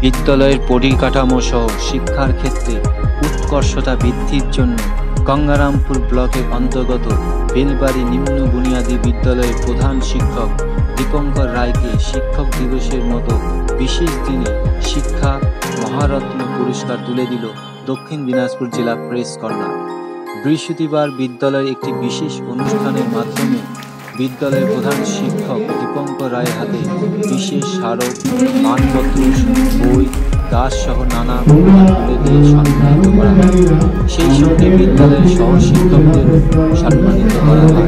বিদ্যালয়ের পরিকাঠামো সহ শিক্ষার ক্ষেত্রে উৎকর্ষতা বৃদ্ধির জন্য গঙ্গারামপুর ব্লকের অন্তর্গত বেলবাড়ি নিম্ন বুনিয়াদী বিদ্যালয়ের প্রধান শিক্ষক দীপঙ্কর রায়কে শিক্ষক দিবসের মতো বিশেষ দিনে শিক্ষা মহারত্ন পুরস্কার তুলে দিল দক্ষিণ দিনাজপুর জেলা প্রেস কর্নার। বৃহস্পতিবার বিদ্যালয়ের একটি বিশেষ অনুষ্ঠানের মাধ্যমে বিদ্যালয়ের প্রধান শিক্ষক দীপঙ্কর রায়ের হাতে বিশেষ স্মারক, মানপত্র, বই, গাছ সহ নানা তুলে দিয়ে সম্মানিত করা হয়। সেই সঙ্গে বিদ্যালয়ের সহ শিক্ষকদের সম্মানিত করা হয়।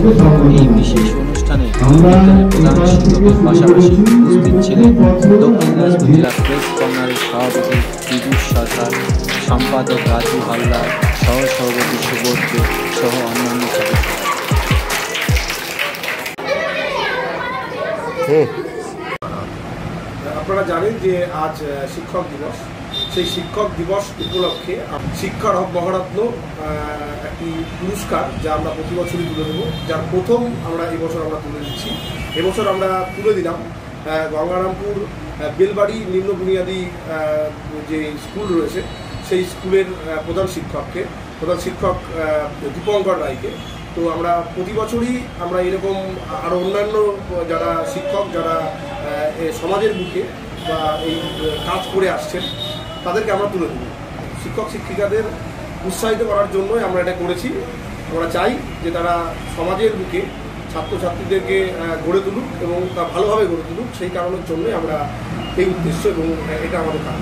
এই বিশেষ অনুষ্ঠানে বিদ্যালয়ের প্রধান শিক্ষকের পাশাপাশি উপস্থিত ছিলেন দক্ষিণ দিনাজপুর জেলা প্রেস কর্নারের সভাপতি পীযূষ সরকার, সম্পাদক রাজু হালদার, সহ সভাপতি সুবোধ দে সহ অন্যান্য সদস্য। আপনারা জানেন যে আজ শিক্ষক দিবস। সেই শিক্ষক দিবস উপলক্ষে শিক্ষার মহারত্ন একটি পুরস্কার যা আমরা প্রতি বছরই তুলে দেবো, যার প্রথম আমরা এবছর তুলে দিচ্ছি। এবছর আমরা তুলে দিলাম গঙ্গারামপুর বেলবাড়ি নিম্ন বুনিয়াদী যে স্কুল রয়েছে সেই স্কুলের প্রধান শিক্ষক দীপঙ্কর রায়কে। তো আমরা প্রতি বছরই আমরা এরকম আরও অন্যান্য যারা শিক্ষক যারা সমাজের বুকে বা এই কাজ করে আসছেন তাদেরকে আমরা তুলে দেব। শিক্ষক শিক্ষিকাদের উৎসাহিত করার জন্যই আমরা এটা করেছি। আমরা চাই যে তারা সমাজের বুকে ছাত্রছাত্রীদেরকে গড়ে তুলুক এবং তা ভালোভাবে গড়ে তুলুক। সেই কারণের জন্যই আমরা এই উদ্দেশ্য এবং এটা আমাদের কাজ।